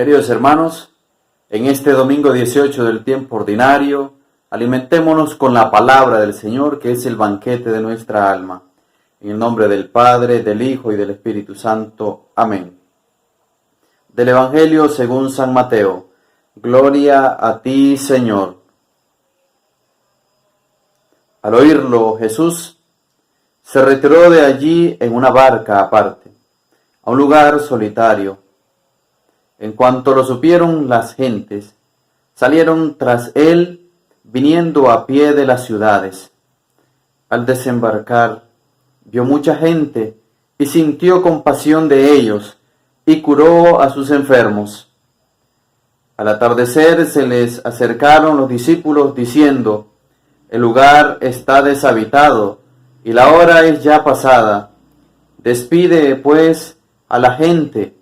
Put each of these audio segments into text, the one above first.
Queridos hermanos, en este domingo 18 del tiempo ordinario, alimentémonos con la palabra del Señor, que es el banquete de nuestra alma. En el nombre del Padre, del Hijo y del Espíritu Santo. Amén. Del Evangelio según San Mateo. Gloria a ti, Señor. Al oírlo, Jesús se retiró de allí en una barca aparte, a un lugar solitario. En cuanto lo supieron las gentes, salieron tras él, viniendo a pie de las ciudades. Al desembarcar, vio mucha gente y sintió compasión de ellos, y curó a sus enfermos. Al atardecer se les acercaron los discípulos diciendo: el lugar está deshabitado y la hora es ya pasada. Despide, pues, a la gente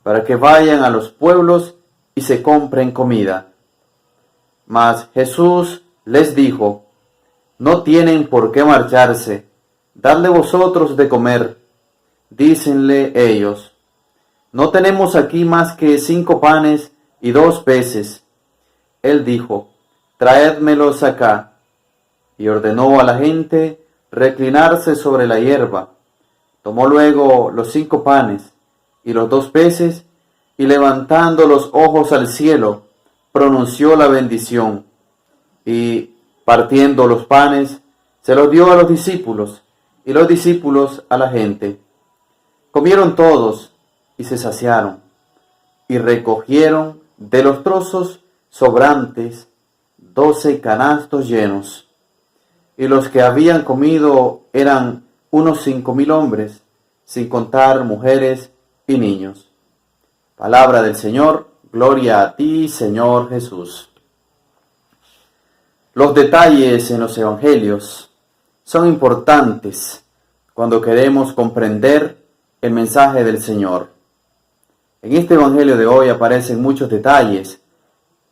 para que vayan a los pueblos y se compren comida. Mas Jesús les dijo: no tienen por qué marcharse, dadle vosotros de comer. Dícenle ellos: no tenemos aquí más que 5 panes y 2 peces. Él dijo: traédmelos acá. Y ordenó a la gente reclinarse sobre la hierba. Tomó luego los 5 panes y los 2 peces, y levantando los ojos al cielo, pronunció la bendición, y partiendo los panes, se los dio a los discípulos, y los discípulos a la gente. Comieron todos, y se saciaron, y recogieron de los trozos sobrantes 12 canastos llenos. Y los que habían comido eran unos 5,000 hombres, sin contar mujeres y niños. Palabra del Señor, gloria a ti, Señor Jesús. Los detalles en los evangelios son importantes cuando queremos comprender el mensaje del Señor. En este evangelio de hoy aparecen muchos detalles.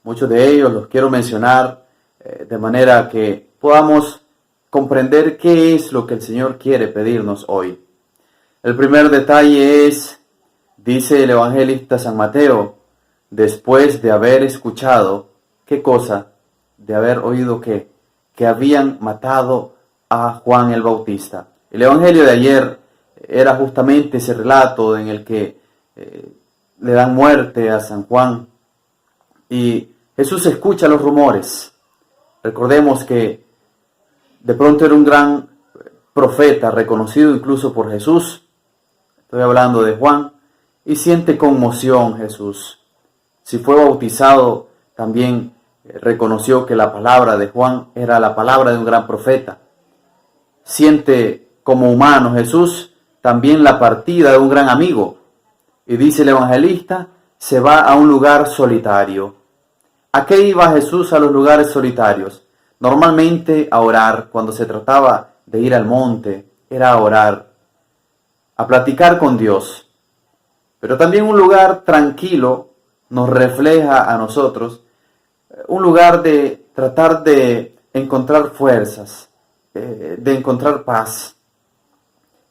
Muchos de ellos los quiero mencionar de manera que podamos comprender qué es lo que el Señor quiere pedirnos hoy. El primer detalle es, dice el evangelista San Mateo, después de haber escuchado, ¿qué cosa? De haber oído que habían matado a Juan el Bautista. El evangelio de ayer era justamente ese relato en el que le dan muerte a San Juan. Y Jesús escucha los rumores. Recordemos que de pronto era un gran profeta, reconocido incluso por Jesús. Estoy hablando de Juan. Y siente conmoción Jesús. Si fue bautizado, también reconoció que la palabra de Juan era la palabra de un gran profeta. Siente como humano Jesús también la partida de un gran amigo. Y dice el evangelista, se va a un lugar solitario. ¿A qué iba Jesús a los lugares solitarios? Normalmente a orar. Cuando se trataba de ir al monte, era a orar, a platicar con Dios. Pero también un lugar tranquilo nos refleja a nosotros, un lugar de tratar de encontrar fuerzas, de encontrar paz.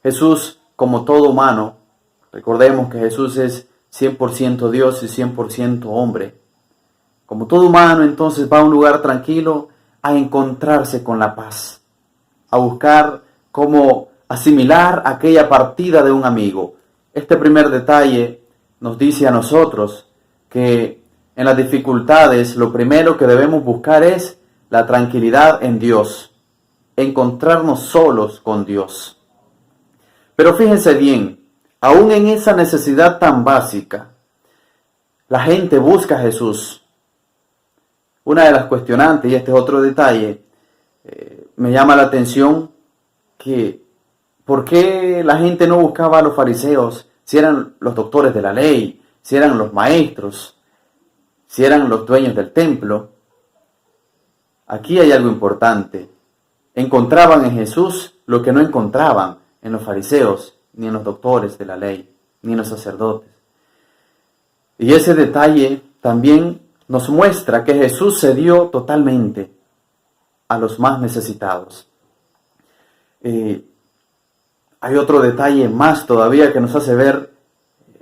Jesús, como todo humano, recordemos que Jesús es 100% Dios y 100% hombre. Como todo humano, entonces va a un lugar tranquilo a encontrarse con la paz, a buscar cómo asimilar aquella partida de un amigo. Este primer detalle nos dice a nosotros que en las dificultades lo primero que debemos buscar es la tranquilidad en Dios, encontrarnos solos con Dios. Pero fíjense bien, aún en esa necesidad tan básica, la gente busca a Jesús. Una de las cuestionantes, y este es otro detalle, me llama la atención que ¿por qué la gente no buscaba a los fariseos si eran los doctores de la ley, si eran los maestros, si eran los dueños del templo? Aquí hay algo importante. Encontraban en Jesús lo que no encontraban en los fariseos, ni en los doctores de la ley, ni en los sacerdotes. Y ese detalle también nos muestra que Jesús se dio totalmente a los más necesitados. Hay otro detalle más todavía que nos hace ver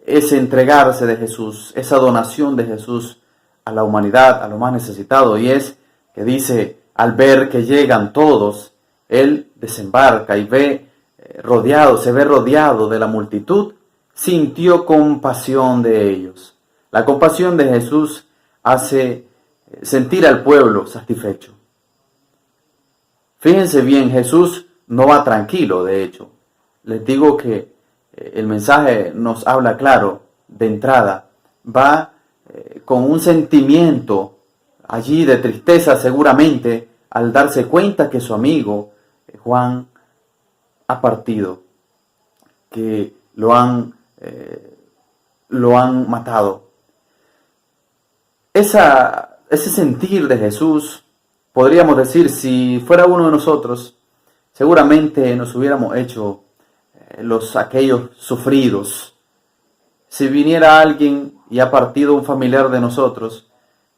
ese entregarse de Jesús, esa donación de Jesús a la humanidad, a lo más necesitado, y es que dice, al ver que llegan todos, Él desembarca y se ve rodeado de la multitud, sintió compasión de ellos. La compasión de Jesús hace sentir al pueblo satisfecho. Fíjense bien, Jesús no va tranquilo, de hecho. Les digo que el mensaje nos habla claro de entrada. Va con un sentimiento allí de tristeza seguramente al darse cuenta que su amigo Juan ha partido, que lo han matado. Ese sentir de Jesús, podríamos decir, si fuera uno de nosotros, seguramente nos hubiéramos hecho aquellos sufridos. Si viniera alguien y ha partido un familiar de nosotros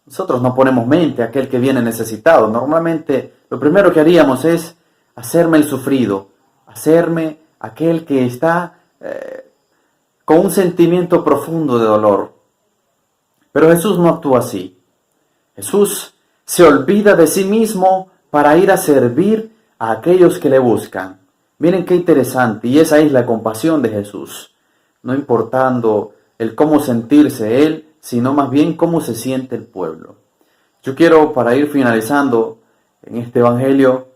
no ponemos mente a aquel que viene necesitado. Normalmente lo primero que haríamos es hacerme el sufrido, hacerme aquel que está con un sentimiento profundo de dolor. Pero Jesús no actúa así. Jesús se olvida de sí mismo para ir a servir a aquellos que le buscan. Miren qué interesante, y esa es la compasión de Jesús. No importando el cómo sentirse Él, sino más bien cómo se siente el pueblo. Yo quiero, para ir finalizando en este Evangelio,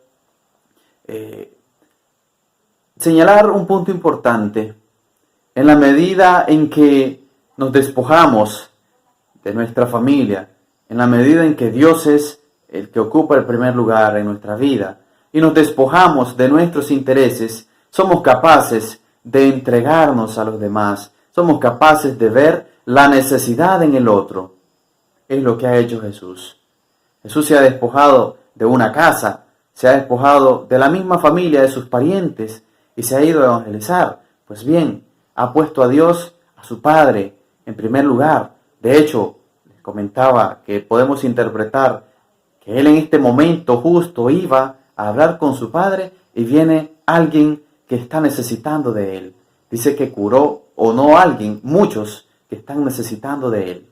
señalar un punto importante. En la medida en que nos despojamos de nuestra familia, en la medida en que Dios es el que ocupa el primer lugar en nuestra vida, y nos despojamos de nuestros intereses, somos capaces de entregarnos a los demás, somos capaces de ver la necesidad en el otro. Es lo que ha hecho Jesús. Jesús se ha despojado de una casa, se ha despojado de la misma familia, de sus parientes, y se ha ido a evangelizar. Pues bien, ha puesto a Dios, a su Padre, en primer lugar. De hecho, les comentaba que podemos interpretar que Él en este momento justo iba a hablar con su Padre y viene alguien que está necesitando de Él. Dice que curó, o no alguien, muchos que están necesitando de Él.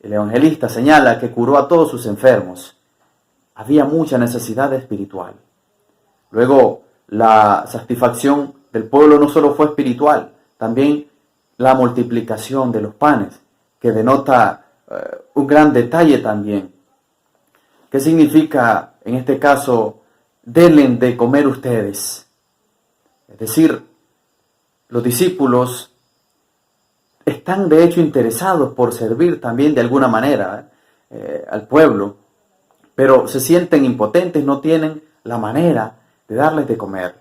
El evangelista señala que curó a todos sus enfermos. Había mucha necesidad espiritual. Luego, la satisfacción del pueblo no solo fue espiritual, también la multiplicación de los panes, que denota un gran detalle también. ¿Qué significa, en este caso, denle de comer ustedes? Es decir, los discípulos están de hecho interesados por servir también de alguna manera al pueblo, pero se sienten impotentes, no tienen la manera de darles de comer.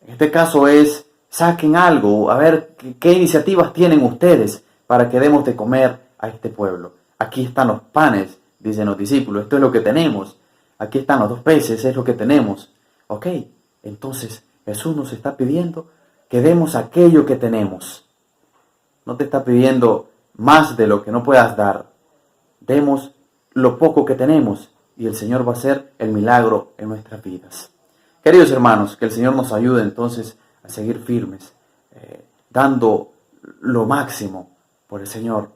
En este caso es, saquen algo, a ver qué iniciativas tienen ustedes para que demos de comer a este pueblo. Aquí están los panes, dicen los discípulos, esto es lo que tenemos. Aquí están los 2 peces, es lo que tenemos. Ok, entonces Jesús nos está pidiendo que demos aquello que tenemos. No te está pidiendo más de lo que no puedas dar. Demos lo poco que tenemos y el Señor va a hacer el milagro en nuestras vidas. Queridos hermanos, que el Señor nos ayude entonces a seguir firmes, dando lo máximo por el Señor.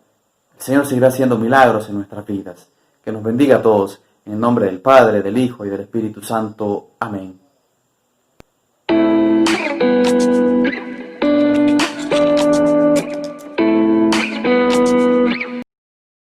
El Señor seguirá haciendo milagros en nuestras vidas. Que nos bendiga a todos. En el nombre del Padre, del Hijo y del Espíritu Santo. Amén.